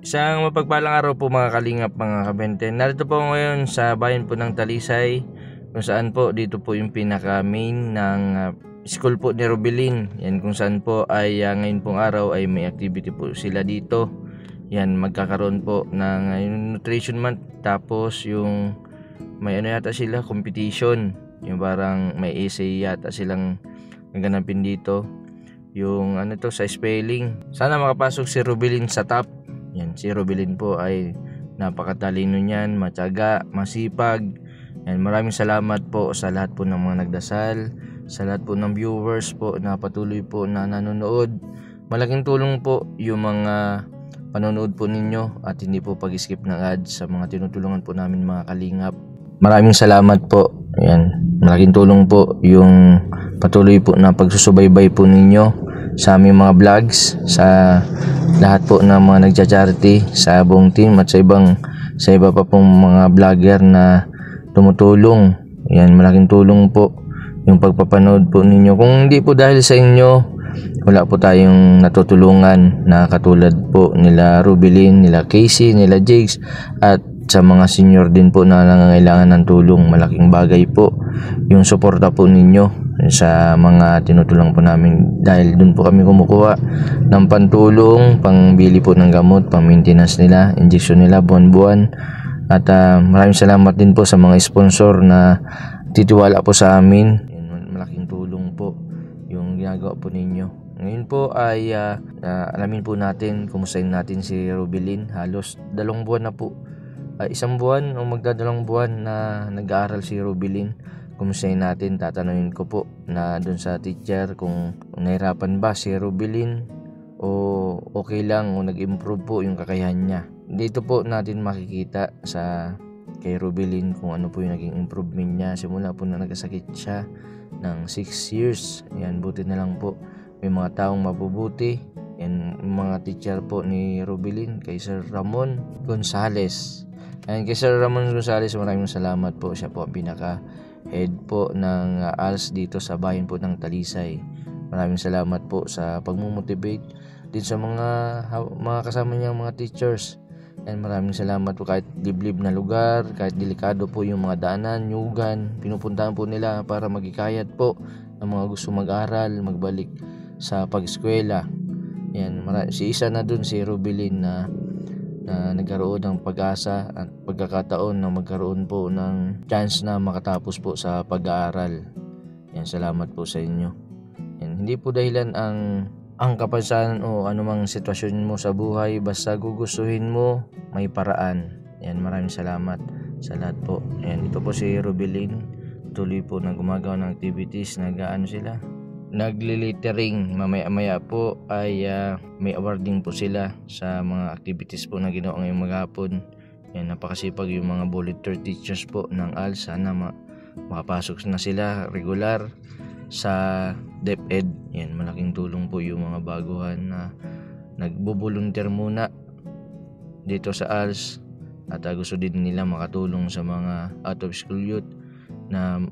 Isang mapagpalang araw po mga kalingap, mga kabenten. Narito po ngayon sa bayan po ng Talisay, kung saan po dito po yung pinaka main ng school po ni Robilin. Yan, kung saan po ay ngayon pong araw ay may activity po sila dito. Yan, magkakaroon po ng nutrition month, tapos yung may yata sila competition, yung parang may essay yata silang naganapin dito, yung sa spelling. Sana makapasok si Robilin sa top. Yan, si Robilin po ay napakatalino niyan, matyaga, masipag. Yan, maraming salamat po sa lahat po ng mga nagdasal, sa lahat po ng viewers po na patuloy po na nanonood. Malaking tulong po yung mga panonood po ninyo at hindi po pag-skip ng ads sa mga tinutulungan po namin mga kalingap. Maraming salamat po. Yan, malaking tulong po yung patuloy po na pagsusubaybay po ninyo sa aming mga vlogs, sa lahat po ng mga nagcha-charity, sa buong team at sa iba pa pong mga vlogger na tumutulong. Yan, malaking tulong po yung pagpapanood po ninyo. Kung hindi po dahil sa inyo, wala po tayong natutulungan na katulad po nila Robilin, nila Casey, nila Jigs, at sa mga senior din po na nangangailangan ng tulong. Malaking bagay po yung suporta po ninyo sa mga tinutulong po namin, dahil dun po kami kumukuha ng pantulong, pangbili po ng gamot, pang maintenance nila, injection nila buwan-buwan. At maraming salamat din po sa mga sponsor na titiwala po sa amin. Malaking tulong po yung ginagawa po ninyo. Ngayon po ay alamin po natin, kumustahin natin si Robilin. Halos 2 buwan na po, 1 buwan o magdadalawang buwan na nag-aaral si Robilin. Kumustahin natin, tatanungin ko po na dun sa teacher kung nahirapan ba si Robilin o okay lang o nag-improve po yung kakayahan niya. Dito po natin makikita sa kay Robilin kung ano po yung naging improvement niya simula po na nagkasakit siya ng 6 years. Yan, buti na lang po may mga taong mabubuti. Yan, mga teacher po ni Robilin, kay Sir Ramon Gonzales. And kay Sir Ramon Gonzales, maraming salamat po. Siya po ang pinaka head po ng ALS dito sa bayan po ng Talisay. Maraming salamat po sa pagmumotivate din sa mga kasama niyang mga teachers. And maraming salamat po, kahit liblib na lugar, kahit delikado po yung mga daanan, nyugan, pinupuntahan po nila para magikayat po ng mga gusto mag-aral, magbalik sa pag-eskwela. Yan, si isa na dun si Robilin na nagkaroon ng pag-asa at pagkakataon na magkaroon po ng chance na makatapos po sa pag-aaral. Yan, salamat po sa inyo. Yan, hindi po dahilan ang kapansanan o anumang sitwasyon mo sa buhay, basta gugustuhin mo, may paraan. Yan, maraming salamat sa lahat po. Yan, ito po si Robilin, tuloy po na gumagawa ng activities, naglilittering. Mamaya po ay may awarding po sila sa mga activities po na ginawa ngayong maghapon. Yan, napakasipag yung mga volunteer teachers po ng ALS. Sana makapasok na sila regular sa DepEd. Yan, malaking tulong po yung mga baguhan na nagbo-volunteer muna dito sa ALS, at gusto din nila makatulong sa mga out of school youth na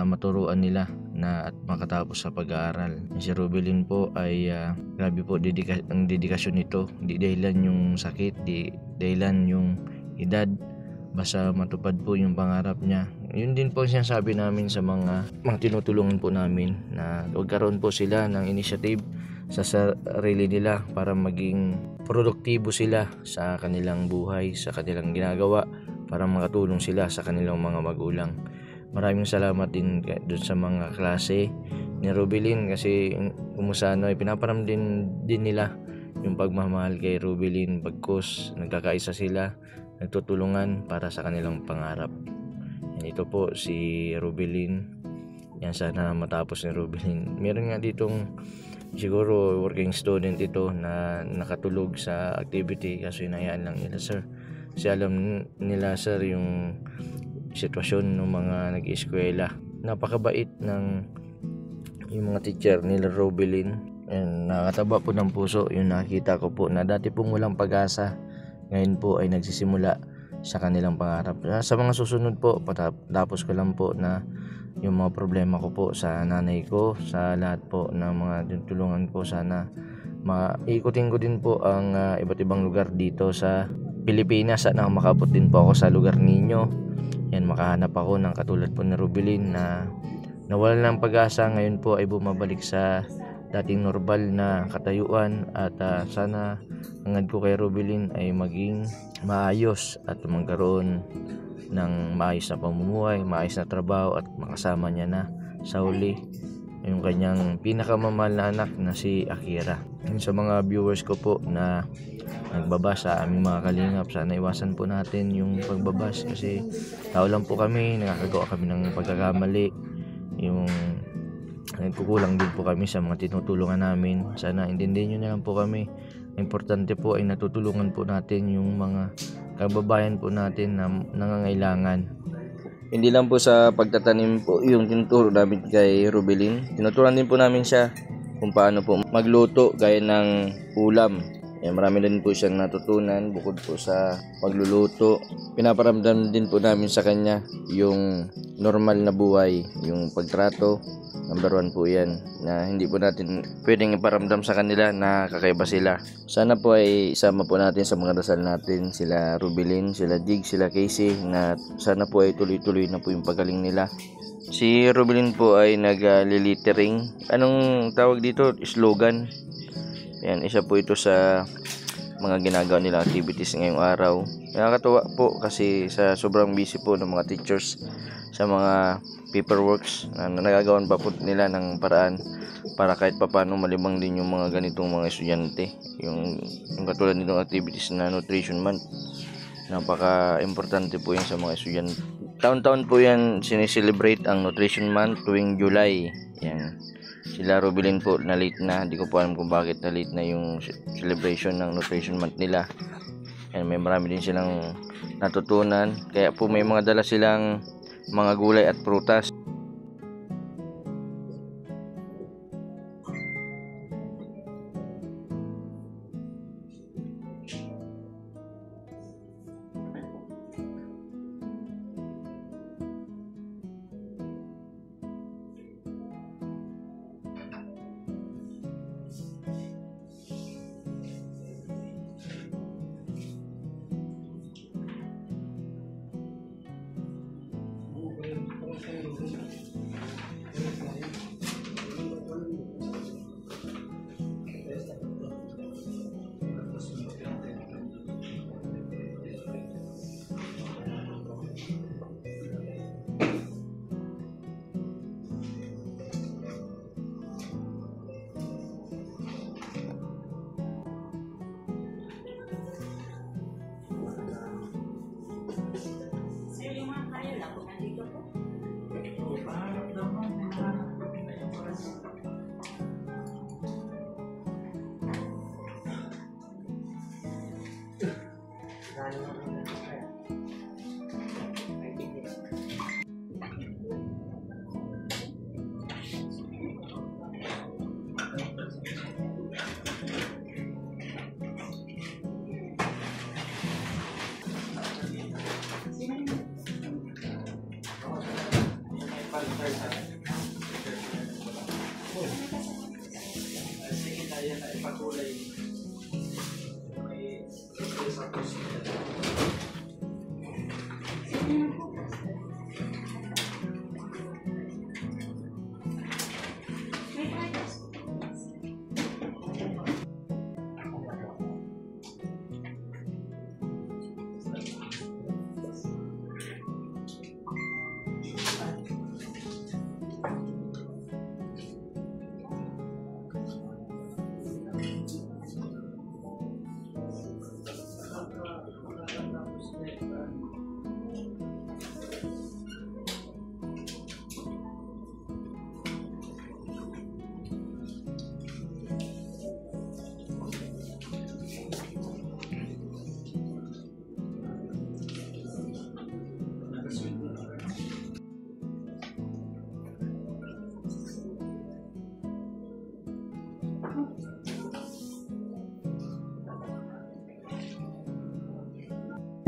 maturuan nila na at makatapos sa pag-aaral. Si Robilin po ay grabe po ang dedikasyon nito. Di dahilan yung sakit, di dahilan yung edad, basta matupad po yung pangarap niya. Yun din po ang sinasabi namin sa mga tinutulungan po namin, na magkaroon po sila ng initiative sa sarili nila para maging produktibo sila sa kanilang buhay, sa kanilang ginagawa, para makatulong sila sa kanilang mga magulang. Maraming salamat din doon sa mga klase ni Robilin, kasi kumusano ay pinaparam din nila yung pagmamahal kay Robilin. Pagkos nagkakaisa sila, nagtutulungan para sa kanilang pangarap. Yan, ito po si Robilin. Yan, sana matapos ni Robilin. Meron nga ditong siguro working student ito na nakatulog sa activity, kasi hinayaan lang nila, sir. Kasi alam nila, sir, yung sitwasyon ng mga nag-eskwela. Napakabait ng yung mga teacher nila Robilin, and nakataba po ng puso yung nakita ko po na dati pong walang pag-asa, ngayon po ay nagsisimula sa kanilang pangarap. Sa mga susunod po, tapos ko lang po na yung mga problema ko po sa nanay ko, sa lahat po ng mga tulungan ko, sana Ikutin ko din po ang iba't ibang lugar dito sa Pilipinas. Sana makabot din po ako sa lugar ninyo. Yan, makahanap ako ng katulad po ni Rubilin na nawalan ng pag-asa, ngayon po ay bumabalik sa dating normal na katayuan. At sana hangad ko kay Rubilin ay maging maayos at magkaroon ng maayos na pamumuhay, maayos na trabaho, at makasama niya na sa huli yung kanyang pinakamamahal na anak na si Akira. Sa mga viewers ko po na nagbabas sa aming mga kalingap, sana iwasan po natin yung pagbabas kasi tao lang po kami, nakakagawa kami ng pagkakamali, yung nagkukulang din po kami sa mga tinutulungan namin. Sana intindihin nyo na lang po kami. Importante po ay natutulungan po natin yung mga kababayan po natin na nangangailangan. Hindi lang po sa pagtatanim po yung tinuturo namin kay Rubilin, tinuturuan din po namin siya kung paano po magluto gaya ng ulam. Marami din po siyang natutunan bukod po sa pagluluto. Pinaparamdam din po namin sa kanya yung normal na buhay, yung pagtrato. Number 1 po yan, na hindi po natin pwedeng iparamdam sa kanila na kakaiba sila. Sana po ay isama po natin sa mga dasal natin sila Rubilin, sila Jig, sila Casey, na sana po ay tuloy-tuloy na po yung pagaling nila. Si Rubilin po ay nag-littering. Anong tawag dito? Slogan. Yan, isa po ito sa mga ginagawa nilang activities ngayong araw. Nakakatuwa po kasi sa sobrang busy po ng mga teachers sa mga paperworks na nagagawan pa po nila ng paraan para kahit papano malibang din yung mga ganitong mga estudyante. Yung katulad nitong activities na Nutrition Month, napaka-importante po yan sa mga estudyante. Taon-taon po yan sineselebrate ang Nutrition Month tuwing July. Yan. Sila Rubilin po na late na, hindi ko po alam kung bakit na late na yung celebration ng Nutrition Month nila. Yan, may marami din silang natutunan, kaya po may mga dala silang mga gulay at prutas.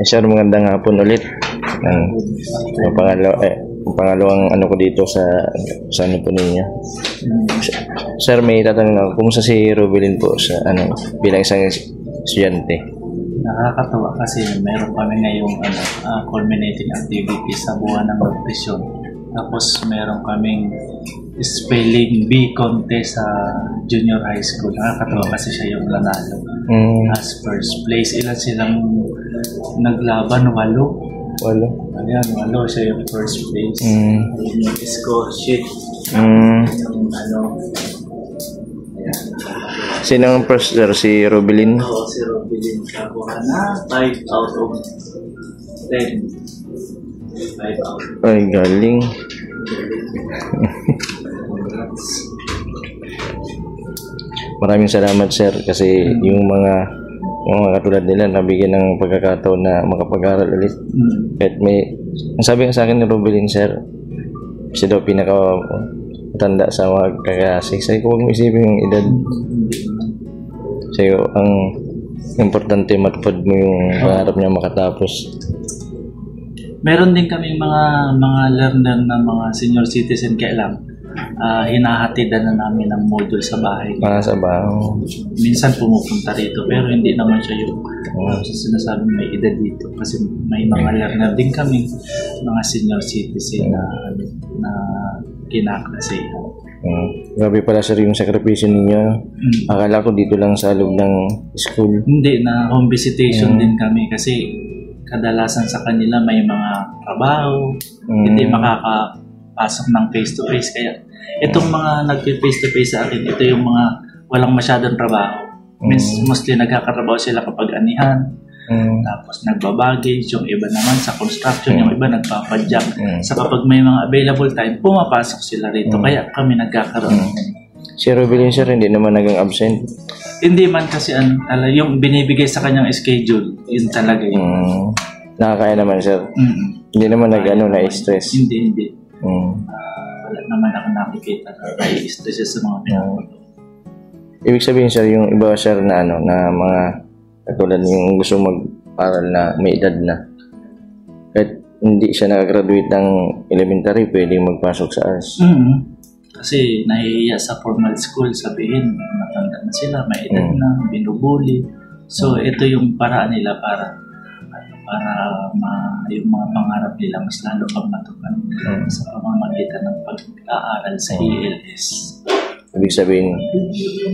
Sir, magandang hapon ulit. Ang pangalawang ano ko dito sa ano po ninyo. Sir, may tatanong ako, kumusta si Rubilin po sa bilang isang estudyante? Nakakatawa kasi meron kami ngayong culminating activity sa buwan ng nutrisyon. Tapos meron kaming spelling bee contest sa junior high school. Nakakatawa kasi siya yung nanalo. As first place, ilan silang naglaban? 8. Ayan, 8 siya yung first place. Yung score sheet. Yung ayan. Sino ang first, sir? Si Rubilin? Oo, si Rubilin. Kakuha na 5 out of 10. 5 out. Ay, galing. Maraming salamat, sir, kasi yung mga katulad nila nabigyan ng pagkakataon na makapag-aral ulit. Kahit may, ang sabi nga sa akin ni Rubilin, sir, siya daw pinaka-matanda sa mga kakasik. Sabi ko, huwag mo isipin yung edad. Sa'yo, ang importante matupad mo yung pangarap niya makatapos. Meron din kami mga learner na mga senior citizen, kaya lang hinahatidan na namin ng module sa bahay. Sa bahay. Minsan pumupunta rito pero hindi naman siya yung sinasabi may edad dito, kasi may mga learner din kami, mga senior citizen na kinaklase. Grabe pala, sir, yung sakripisyo ninyo. Akala ko dito lang sa loob ng school. Hindi, na home visitation din kami kasi kadalasan sa kanila may mga trabaho, hindi makakapasok ng face-to-face. Kaya itong mga nag-face-to-face sa akin, ito yung mga walang masyadong trabaho. Mostly nagkakatrabaho sila kapag anihan, tapos nagbabagage, yung iba naman sa construction, yung iba nagpapadyak. Sa kapag may mga available time, pumapasok sila rito. Kaya kami nagkakaroon. Si Rubilin, sir, hindi naman naging absent? Hindi man, kasi yung binibigay sa kanyang schedule, yun talaga yun. Nakakaya naman, sir? Hindi naman na-stress? Hindi. Wala naman ako nakikita na na-stress sa mga pinapagawa. Ibig sabihin, sir, yung iba, sir, na mga katulad yung gusto mag-aral na may edad na, kahit hindi siya nakagraduate ng elementary, pwedeng magpasok sa arts. Kasi nahihiya sa formal school, sabihin matanda na sila, may edad na, binubuli. So ito yung paraan nila para yung mga pangarap nila mas lalo pang matupad sa pamamagitan ng pag-aaral sa ELS. Ibig sabihin,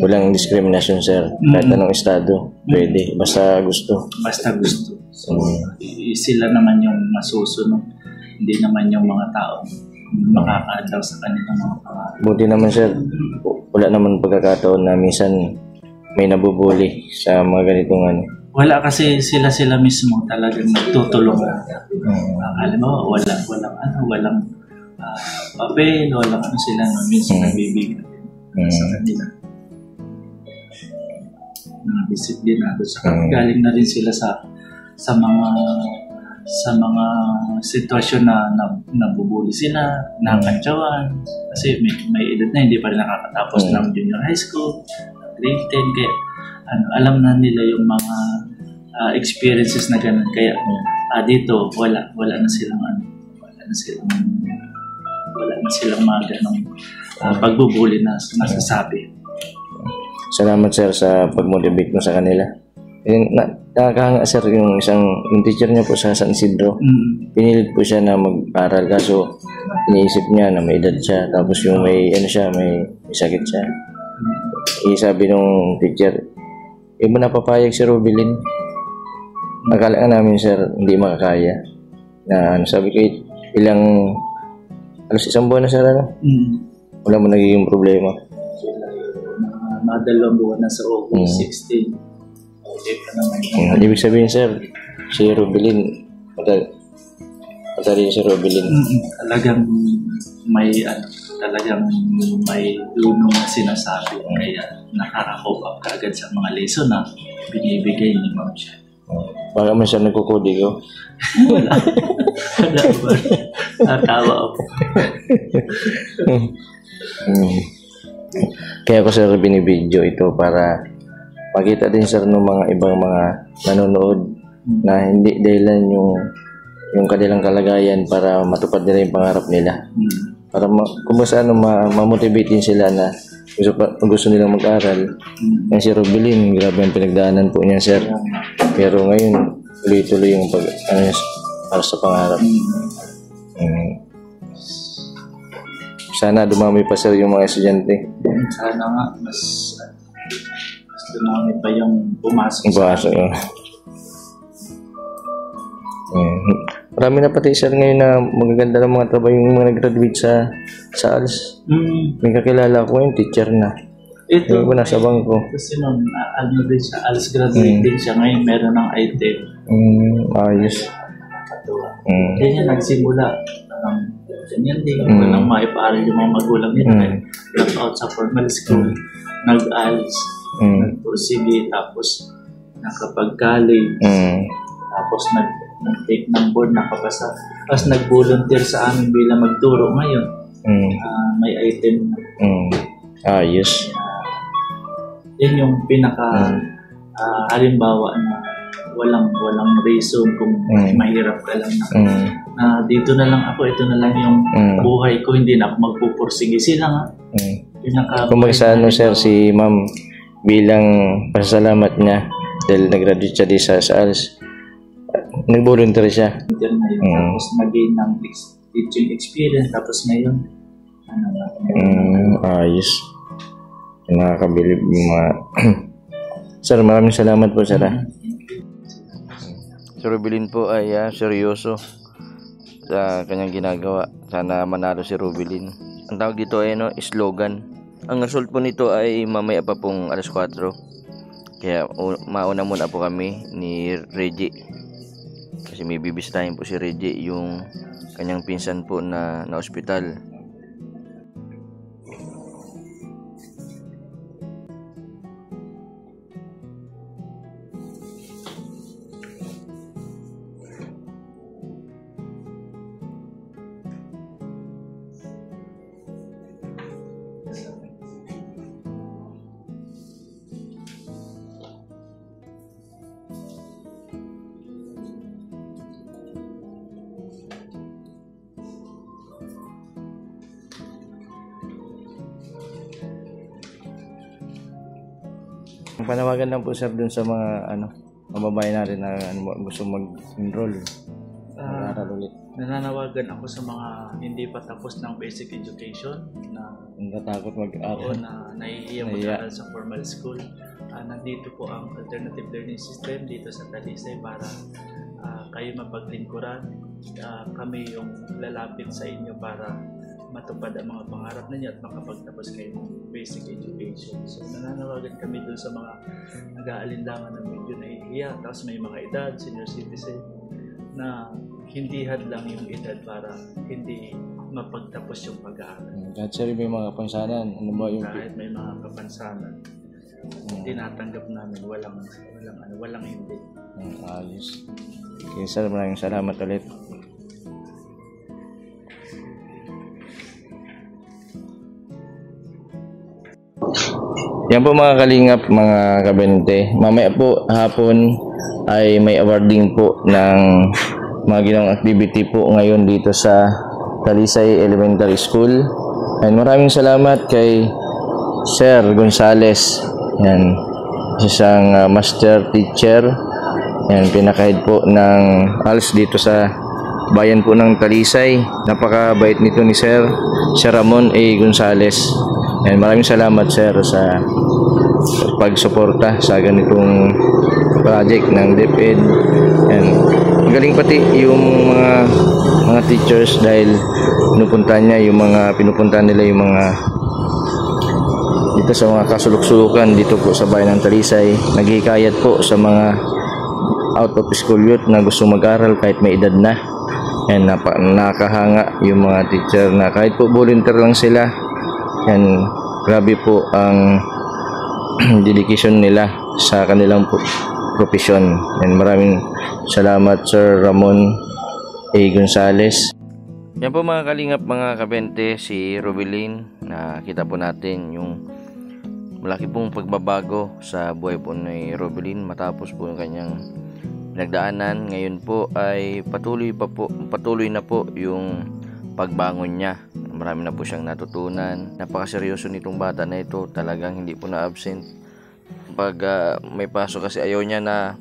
walang discrimination, sir. Kahit anong estado, pwede. Basta gusto. Basta gusto. So, sila naman yung masusunod. Hindi naman yung mga tao makakaadaw sa kanilang mga pangarap. Buti naman, sir. Wala naman pagkakataon na minsan may nabubuli sa mga ganitong Wala, kasi sila mismo talagang nagtutulungan. Alam mo, walang papel, walang sila na minsan nagbibigay sa kanila. Mga disiplinado. Galing na rin sila sa mga sitwasyon na nabubuli sila, nakakantsawan. Kasi may edad na, hindi pa rin nakakatapos ng junior high school, grade 10. Kaya alam na nila yung mga experiences na ganun. Kaya dito, wala na silang mga ganong pagbubuli na masasabi. Salamat, sir, sa pag-motivate mo sa kanila. Nakakahanga, sir, yung teacher niya po sa San Isidro. Pinilit po siya na mag-aral, kaso iniisip niya na may edad siya, tapos yung may sakit siya. Sabi nung teacher, mo napapayag si Rubilin. Akala nga namin, sir, hindi makakaya. Sabi ko, halos isang buwan na, sir, wala mo nagiging problema. Mga 2 buwan na sa August 16. Okay pa naman. Ibig sabihin, sir, si Rubilin, madali si Rubilin. Talagang may lunong na sinasabi. Kaya nakaka-cope up kaagad sa mga lesson na binibigay ni Ma'am siya. Baka man siya nagkukudi ko. Wala ba? Natawa ako. Kaya ko, sir, binibidyo ito para makita din, sir, ng mga ibang mga nanonood na hindi dahilan yung kanilang kalagayan para matupad nila yung pangarap nila. para kung saan ma-motivate din sila na gusto nilang mag-aral. Yan si Robilin, grabe ang pinagdaanan po niya, sir. Pero ngayon, tuloy-tuloy yung para sa pangarap. Sana dumami pa, sir, yung mga estudyante. Sana nga, mas dumami pa yung pumasok. Marami na pati, sir, ngayon na magaganda ng mga trabaho yung mga nag-graduate sa ALS. May kakilala ko yung teacher na. Ito, yung nasa bangko. Kasi nung ano din siya, ALS graduate din siya. Ngayon meron ng item. Ayos. Kaya niya nagsimula. Ganyan din. Walang maiparal yung mga magulang nila. Drop out sa formal school. Nag-ALS. Nagpursige. Tapos nakapag-college. Tapos nag-take ng board, nakapasa. Tapos nag-volunteer sa amin bilang magturo ngayon. May item na. Ayos. Yan yung pinaka halimbawa na walang reason kung mahirap ka lang na dito na lang ako, ito na lang yung buhay ko, hindi na ako magpupursige. Sila nga. Kung magsano, sir, si ma'am bilang pasalamat niya dahil nag-graduate siya di sa ALS, nag-volunteer siya. Tapos nag-gain ng teaching experience, tapos ngayon ayos. Nakakabilib yung mga sir, maraming salamat po, sir. Si Rubilin po ay seryoso sa kanyang ginagawa. Sana manalo si Rubilin. Ang tawag dito ay slogan. Ang result po nito ay mamaya pa pong 4:00. Kaya mauna muna po kami ni Reggie. Kasi may bibisitahin po si Reggie, yung kanyang pinsan po na ospital. Panawagan lang po, sir, dun sa mga mababayan natin na gusto mag-enroll, mag-aral ulit. Nananawagan ako sa mga hindi pa tapos ng basic education na natatakot mag-aral o na nahihiya mag-aral sa formal school. Nandito po ang alternative learning system dito sa Talisay para kayo mapaglingkuran. Kami yung lalapit sa inyo para matupad ang mga pangarap ninyo at makapagtapos kayo ng basic education. So nananawagan kami dun sa mga nag-aalinlangan ng medyo nahihiya, tapos may mga edad, senior citizen, na hindi hadlang yung edad para hindi mapagtapos yung pag-aaral. Kahit sir, may mga kapansanan, kahit may mga kapansanan, tinatanggap namin, walang hindi. Ayos. Okay, sir, maraming salamat ulit. Yan po mga kalingap, mga kabente. Mamaya po hapon ay may awarding po ng mga ginawang activity po ngayon dito sa Talisay Elementary School. And maraming salamat kay Sir Gonzales. Yan, isang master teacher. Yan, pinaka-head po ng ALS dito sa bayan po ng Talisay. Napakabait nito ni Sir Ramon A. Gonzales. And maraming salamat, sir, sa pagsuporta sa ganitong project ng DepEd. And galing pati yung mga teachers dahil pinupuntahan nila yung mga dito sa mga kasuluk-sulukan dito po sa bayan ng Talisay. Naghihikayat po sa mga out of school youth na gusto mag-aral kahit may edad na. And nakahanga yung mga teacher na kahit po volunteer lang sila. And grabe po ang dedication nila sa kanilang profesyon. And maraming salamat, Sir Ramon A. Gonzales. Yan po mga kalingap, mga kabente, si Rubilin. Nakita po natin yung malaki pong pagbabago sa buhay po ni Rubilin matapos po yung kanyang pinagdaanan. Ngayon po ay patuloy na po yung pagbangon niya. marami na po siyang natutunan. Napakaseryoso nitong bata na ito, talagang hindi po na-absent. Pag may pasok kasi ayaw niya na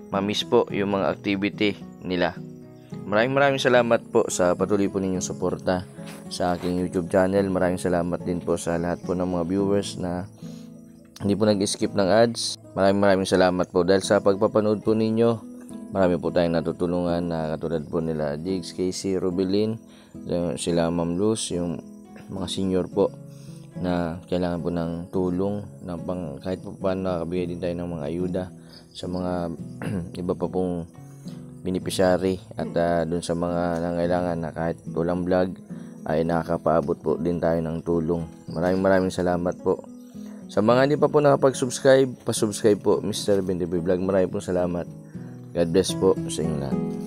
ma-miss po yung mga activity nila. Maraming salamat po sa patuloy po ninyong suporta sa aking YouTube channel. Maraming salamat din po sa lahat po ng mga viewers na hindi po nag-skip ng ads. Maraming salamat po dahil sa pagpapanood po ninyo. Marami po tayong natutulungan na katulad po nila Jigs, Casey, Rubilin, sila Ma'am Luz, yung mga senior po na kailangan po ng tulong na kahit po paano nakakabigay din tayo ng mga ayuda sa mga iba pa pong beneficiary at dun sa mga nangailangan na kahit walang vlog ay nakakapaabot po din tayo ng tulong. Maraming salamat po. Sa mga hindi pa po nakapag-subscribe, pa-subscribe po Mr. Bendiboy Vlog. Maraming salamat. God bless po sa inyo lahat.